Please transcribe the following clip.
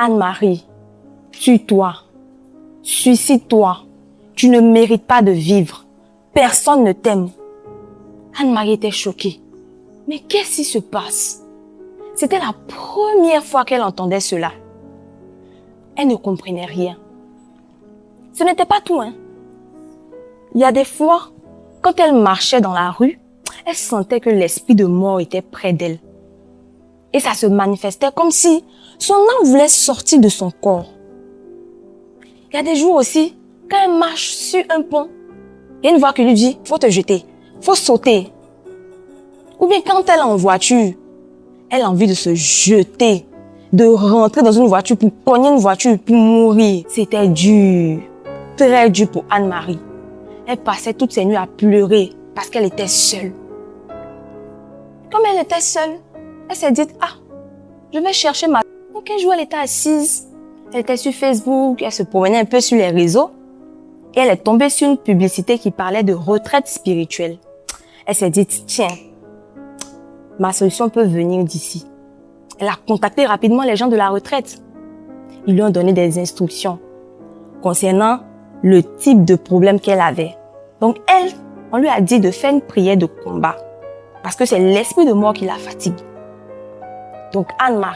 Anne-Marie, tue-toi, suicide-toi. Tu ne mérites pas de vivre. Personne ne t'aime. Anne-Marie était choquée. Mais qu'est-ce qui se passe? C'était la première fois qu'elle entendait cela. Elle ne comprenait rien. Ce n'était pas tout, hein. Il y a des fois, quand elle marchait dans la rue, elle sentait que l'esprit de mort était près d'elle. Et ça se manifestait comme si son âme voulait sortir de son corps. Il y a des jours aussi, quand elle marche sur un pont, il y a une voix qui lui dit, faut te jeter, faut sauter. Ou bien quand elle est en voiture, elle a envie de se jeter, de rentrer dans une voiture pour cogner une voiture, pour mourir. C'était dur, très dur pour Anne-Marie. Elle passait toutes ses nuits à pleurer parce qu'elle était seule. Comme elle était seule, elle s'est dit, je vais chercher ma... Donc un jour, elle était assise, elle était sur Facebook, elle se promenait un peu sur les réseaux et elle est tombée sur une publicité qui parlait de retraite spirituelle. Elle s'est dit, tiens, ma solution peut venir d'ici. Elle a contacté rapidement les gens de la retraite. Ils lui ont donné des instructions concernant le type de problème qu'elle avait. Donc elle, on lui a dit de faire une prière de combat parce que c'est l'esprit de mort qui la fatigue. Donc Anne-Marie